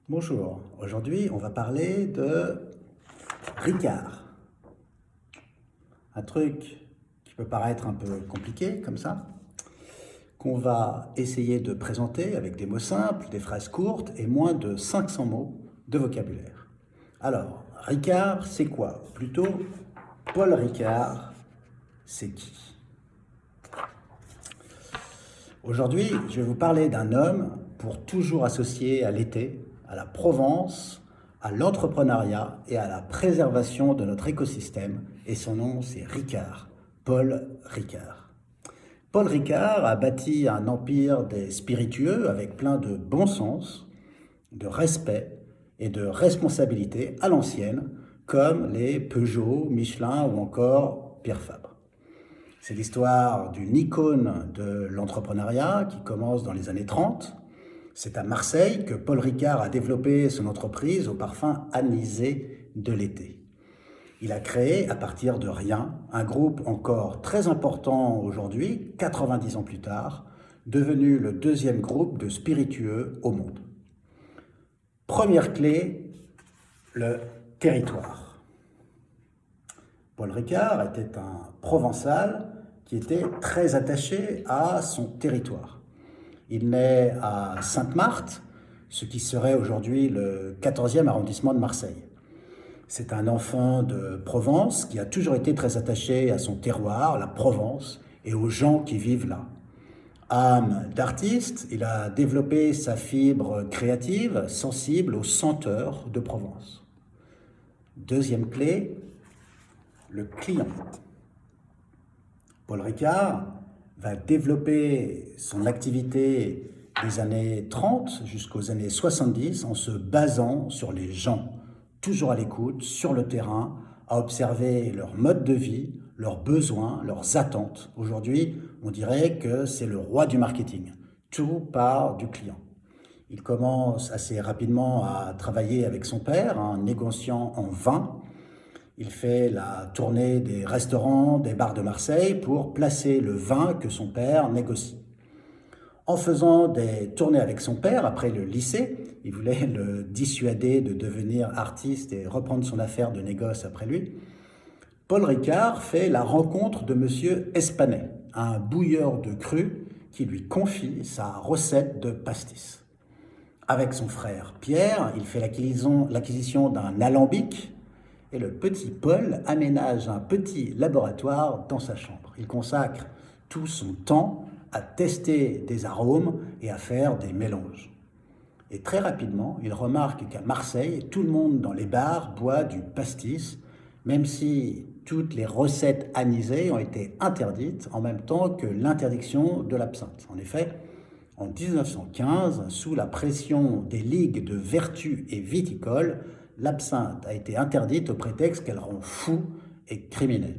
Bonjour, aujourd'hui on va parler de Ricard. Un truc qui peut paraître un peu compliqué comme ça, qu'on va essayer de présenter avec des mots simples, des phrases courtes et moins de 500 mots de vocabulaire. Alors, Ricard, c'est quoi? Plutôt, Paul Ricard, c'est qui? Aujourd'hui, je vais vous parler d'un homme pour toujours associé à l'été, à la Provence, à l'entrepreneuriat et à la préservation de notre écosystème. Et son nom, c'est Ricard, Paul Ricard. Paul Ricard a bâti un empire des spiritueux avec plein de bon sens, de respect et de responsabilité à l'ancienne, comme les Peugeot, Michelin ou encore Pierre Fabre. C'est l'histoire d'une icône de l'entrepreneuriat qui commence dans les années 30. C'est à Marseille que Paul Ricard a développé son entreprise au parfum anisé de l'été. Il a créé, à partir de rien, un groupe encore très important aujourd'hui, 90 ans plus tard, devenu le deuxième groupe de spiritueux au monde. Première clé, le territoire. Paul Ricard était un Provençal qui était très attaché à son territoire. Il naît à Sainte-Marthe, ce qui serait aujourd'hui le 14e arrondissement de Marseille. C'est un enfant de Provence qui a toujours été très attaché à son terroir, la Provence, et aux gens qui vivent là. Âme d'artiste, il a développé sa fibre créative, sensible aux senteurs de Provence. Deuxième clé, le client. Paul Ricard va développer son activité des années 30 jusqu'aux années 70 en se basant sur les gens, toujours à l'écoute, sur le terrain, à observer leur mode de vie, leurs besoins, leurs attentes. Aujourd'hui, on dirait que c'est le roi du marketing. Tout part du client. Il commence assez rapidement à travailler avec son père, un négociant en vin. Il fait la tournée des restaurants, des bars de Marseille pour placer le vin que son père négocie. En faisant des tournées avec son père après le lycée, il voulait le dissuader de devenir artiste et reprendre son affaire de négoce après lui. Paul Ricard fait la rencontre de Monsieur Espanet, un bouilleur de cru qui lui confie sa recette de pastis. Avec son frère Pierre, il fait l'acquisition d'un alambic et le petit Paul aménage un petit laboratoire dans sa chambre. Il consacre tout son temps à tester des arômes et à faire des mélanges. Et très rapidement, il remarque qu'à Marseille, tout le monde dans les bars boit du pastis, même si toutes les recettes anisées ont été interdites en même temps que l'interdiction de l'absinthe. En effet, en 1915, sous la pression des ligues de vertu et viticole, l'absinthe a été interdite au prétexte qu'elle rend fou et criminel.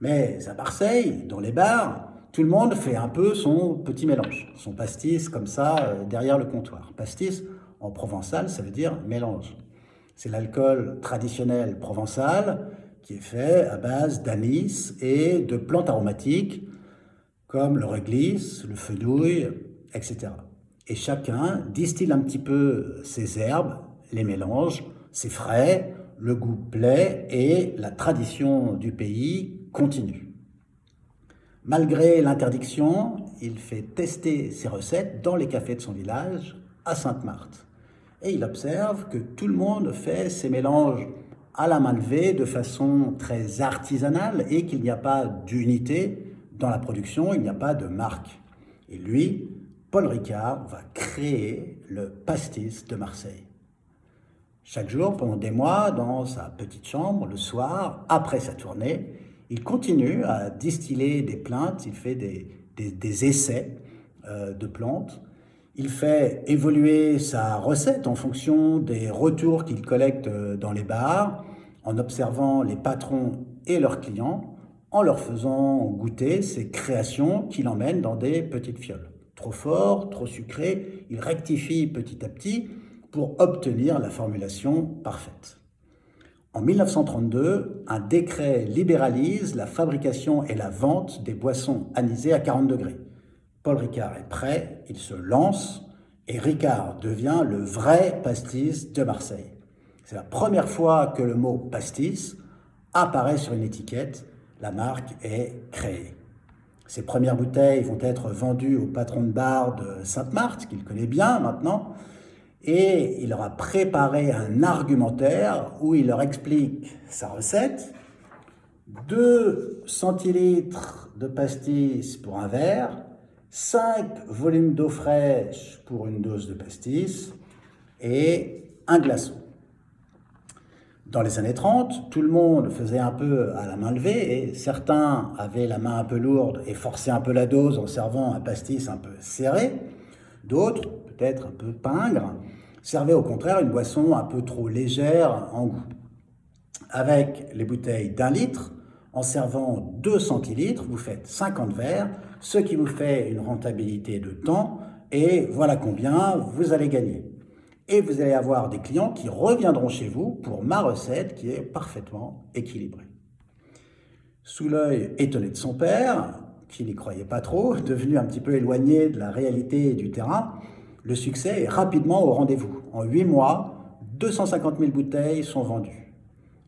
Mais à Marseille, dans les bars, tout le monde fait un peu son petit mélange, son pastis comme ça derrière le comptoir. Pastis, en provençal, ça veut dire mélange. C'est l'alcool traditionnel provençal qui est fait à base d'anis et de plantes aromatiques comme le réglisse, le fenouil, etc. Et chacun distille un petit peu ses herbes, les mélange, c'est frais, le goût plaît et la tradition du pays continue. Malgré l'interdiction, il fait tester ses recettes dans les cafés de son village, à Sainte-Marthe. Et il observe que tout le monde fait ses mélanges à la main levée de façon très artisanale et qu'il n'y a pas d'unité dans la production, il n'y a pas de marque. Et lui, Paul Ricard, va créer le pastis de Marseille. Chaque jour, pendant des mois, dans sa petite chambre, le soir, après sa tournée, il continue à distiller des plantes, il fait des essais de plantes. Il fait évoluer sa recette en fonction des retours qu'il collecte dans les bars, en observant les patrons et leurs clients, en leur faisant goûter ses créations qu'il emmène dans des petites fioles. Trop fort, trop sucré, il rectifie petit à petit pour obtenir la formulation parfaite. En 1932, un décret libéralise la fabrication et la vente des boissons anisées à 40 degrés. Paul Ricard est prêt, il se lance Et Ricard devient le vrai pastis de Marseille. C'est la première fois que le mot pastis apparaît sur une étiquette. La marque est créée. Ses premières bouteilles vont être vendues au patron de bar de Sainte-Marthe, qu'il connaît bien maintenant, et il leur a préparé un argumentaire où il leur explique sa recette. 2 centilitres de pastis pour un verre, 5 volumes d'eau fraîche pour une dose de pastis et un glaçon. Dans les années 30, tout le monde faisait un peu à la main levée et certains avaient la main un peu lourde et forçaient un peu la dose en servant un pastis un peu serré. D'autres, peut-être un peu pingres, servaient au contraire une boisson un peu trop légère en goût. Avec les bouteilles d'1 litre, en servant 2 centilitres, vous faites 50 verres, ce qui vous fait une rentabilité de temps, et voilà combien vous allez gagner. Et vous allez avoir des clients qui reviendront chez vous pour ma recette qui est parfaitement équilibrée. Sous l'œil étonné de son père, qui n'y croyait pas trop, devenu un petit peu éloigné de la réalité du terrain, le succès est rapidement au rendez-vous. En 8 mois, 250 000 bouteilles sont vendues.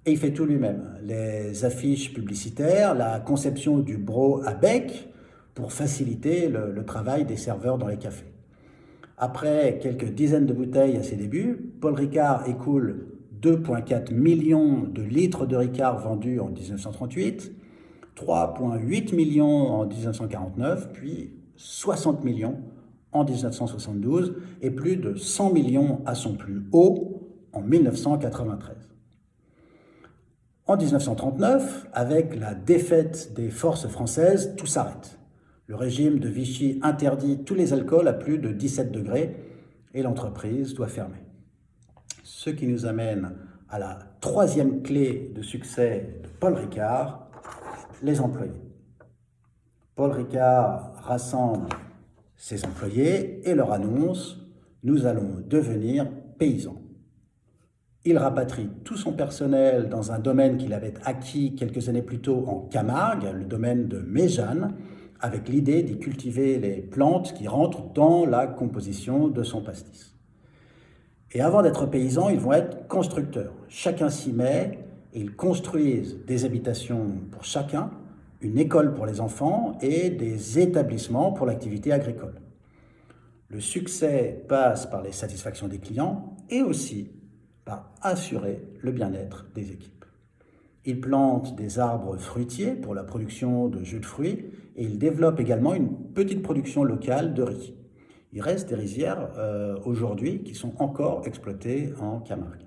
Et il fait tout lui-même. Les affiches publicitaires, la conception du broc à bec pour faciliter le travail des serveurs dans les cafés. Après quelques dizaines de bouteilles à ses débuts, Paul Ricard écoule 2,4 millions de litres de Ricard vendus en 1938, 3,8 millions en 1949, puis 60 millions en 1972 et plus de 100 millions à son plus haut en 1993. En 1939, avec la défaite des forces françaises, tout s'arrête. Le régime de Vichy interdit tous les alcools à plus de 17 degrés et l'entreprise doit fermer. Ce qui nous amène à la 3e clé de succès de Paul Ricard, les employés. Paul Ricard rassemble ses employés et leur annonce « Nous allons devenir paysans ». Il rapatrie tout son personnel dans un domaine qu'il avait acquis quelques années plus tôt en Camargue, le domaine de Méjeanne, avec l'idée d'y cultiver les plantes qui rentrent dans la composition de son pastis. Et avant d'être paysans, ils vont être constructeurs. Chacun s'y met et ils construisent des habitations pour chacun, une école pour les enfants et des établissements pour l'activité agricole. Le succès passe par les satisfactions des clients et aussi par assurer le bien-être des équipes. Il plante des arbres fruitiers pour la production de jus de fruits et il développe également une petite production locale de riz. Il reste des rizières aujourd'hui qui sont encore exploitées en Camargue.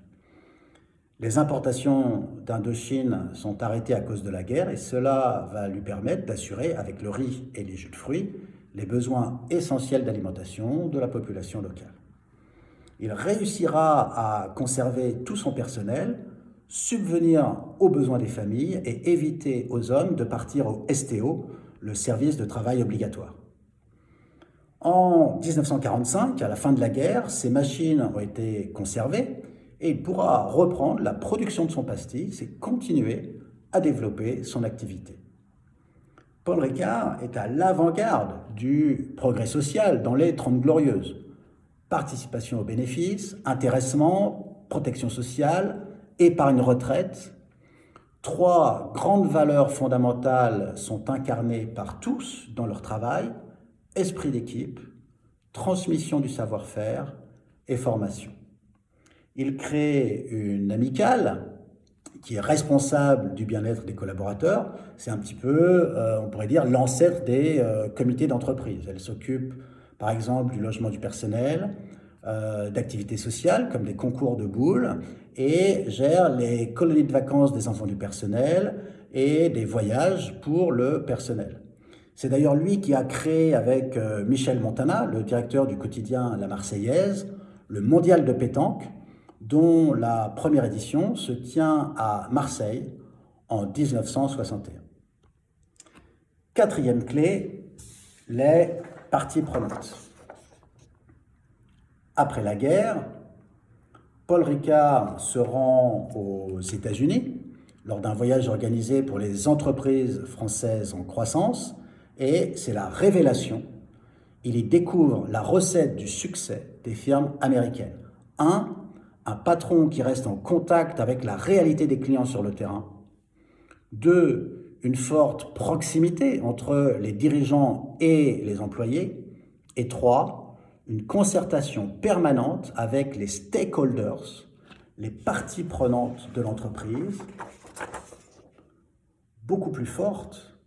Les importations d'Indochine sont arrêtées à cause de la guerre et cela va lui permettre d'assurer, avec le riz et les jus de fruits, les besoins essentiels d'alimentation de la population locale. Il réussira à conserver tout son personnel, subvenir aux besoins des familles et éviter aux hommes de partir au STO, le service de travail obligatoire. En 1945, à la fin de la guerre, ces machines ont été conservées et il pourra reprendre la production de son pastis et continuer à développer son activité. Paul Ricard est à l'avant-garde du progrès social dans les 30 Glorieuses. Participation aux bénéfices, intéressement, protection sociale, épargne retraite. 3 grandes valeurs fondamentales sont incarnées par tous dans leur travail: esprit d'équipe, transmission du savoir-faire et formation. Il crée une amicale qui est responsable du bien-être des collaborateurs. C'est un petit peu, on pourrait dire, l'ancêtre des comités d'entreprise. Elle s'occupe par exemple du logement du personnel, d'activités sociales comme des concours de boules et gère les colonies de vacances des enfants du personnel et des voyages pour le personnel. C'est d'ailleurs lui qui a créé avec Michel Montana, le directeur du quotidien La Marseillaise, le mondial de pétanque, dont la première édition se tient à Marseille en 1961. 4e clé, les parties prenantes. Après la guerre, Paul Ricard se rend aux États-Unis lors d'un voyage organisé pour les entreprises françaises en croissance et c'est la révélation. il y découvre la recette du succès des firmes américaines. Un patron qui reste en contact avec la réalité des clients sur le terrain. 2, une forte proximité entre les dirigeants et les employés. Et 3, une concertation permanente avec les stakeholders, les parties prenantes de l'entreprise, beaucoup plus forte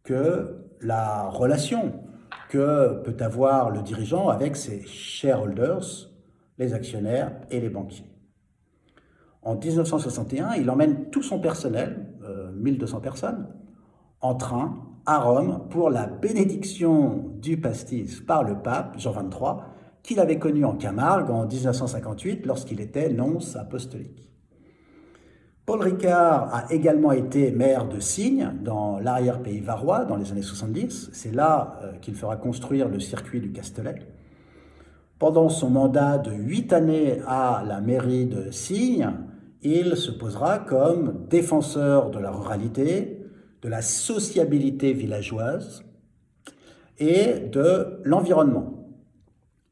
que la relation que peut avoir le dirigeant avec ses shareholders, les actionnaires et les banquiers. En 1961, il emmène tout son personnel, 1200 personnes, en train à Rome pour la bénédiction du pastis par le pape Jean XXIII, qu'il avait connu en Camargue en 1958 lorsqu'il était nonce apostolique. Paul Ricard a également été maire de Signes, dans l'arrière-pays varois, dans les années 70. C'est là qu'il fera construire le circuit du Castellet. Pendant son mandat de 8 années à la mairie de Signes, il se posera comme défenseur de la ruralité, de la sociabilité villageoise et de l'environnement.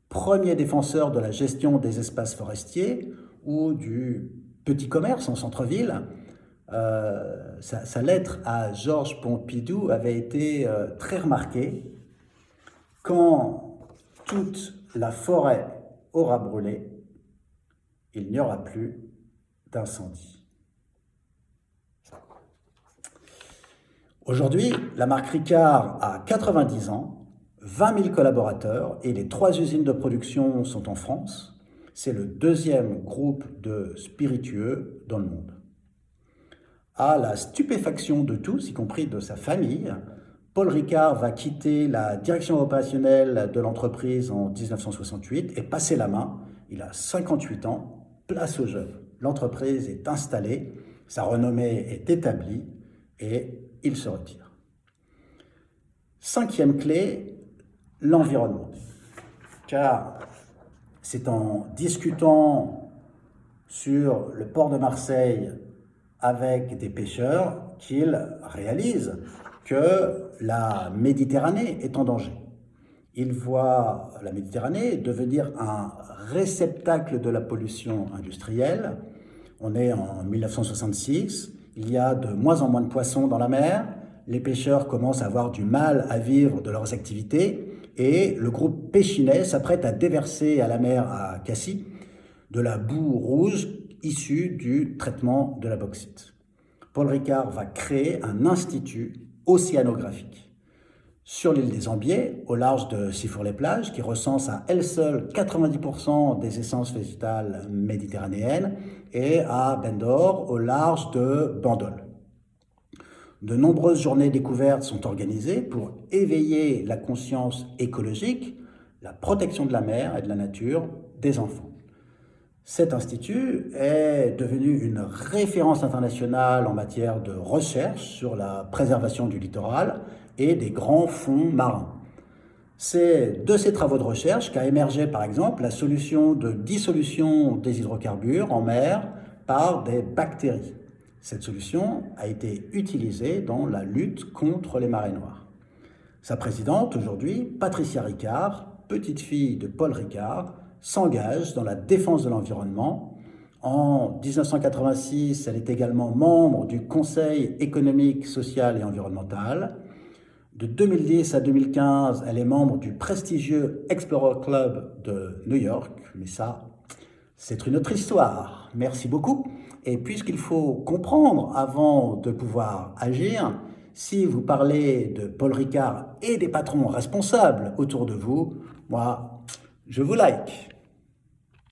Premier défenseur de la gestion des espaces forestiers ou du petit commerce en centre-ville. Sa lettre à Georges Pompidou avait été très remarquée. Quand toute la forêt aura brûlé, il n'y aura plus d'incendie. Aujourd'hui, la marque Ricard a 90 ans, 20 000 collaborateurs et les 3 usines de production sont en France. C'est le 2e groupe de spiritueux dans le monde. À la stupéfaction de tous, y compris de sa famille, Paul Ricard va quitter la direction opérationnelle de l'entreprise en 1968 et passer la main. Il a 58 ans, place aux jeunes. L'entreprise est installée, sa renommée est établie et il se retire. 5e clé, l'environnement. Car c'est en discutant sur le port de Marseille avec des pêcheurs qu'il réalise que la Méditerranée est en danger. Il voit la Méditerranée devenir un réceptacle de la pollution industrielle. On est en 1966, il y a de moins en moins de poissons dans la mer, les pêcheurs commencent à avoir du mal à vivre de leurs activités et le groupe Pechiney s'apprête à déverser à la mer à Cassis de la boue rouge issue du traitement de la bauxite. Paul Ricard va créer un institut océanographique sur l'île des Ambiers, au large de Sifour-les-Plages, qui recense à elle seule 90% des essences végétales méditerranéennes, et à Bendor, au large de Bandol. De nombreuses journées découvertes sont organisées pour éveiller la conscience écologique, la protection de la mer et de la nature des enfants. Cet institut est devenu une référence internationale en matière de recherche sur la préservation du littoral et des grands fonds marins. C'est de ces travaux de recherche qu'a émergé par exemple la solution de dissolution des hydrocarbures en mer par des bactéries. Cette solution a été utilisée dans la lutte contre les marées noires. Sa présidente aujourd'hui, Patricia Ricard, petite fille de Paul Ricard, s'engage dans la défense de l'environnement. En 1986, elle est également membre du Conseil économique, social et environnemental. De 2010 à 2015, elle est membre du prestigieux Explorer Club de New York. Mais ça, c'est une autre histoire. Merci beaucoup. Et puisqu'il faut comprendre avant de pouvoir agir, si vous parlez de Paul Ricard et des patrons responsables autour de vous, moi, je vous like.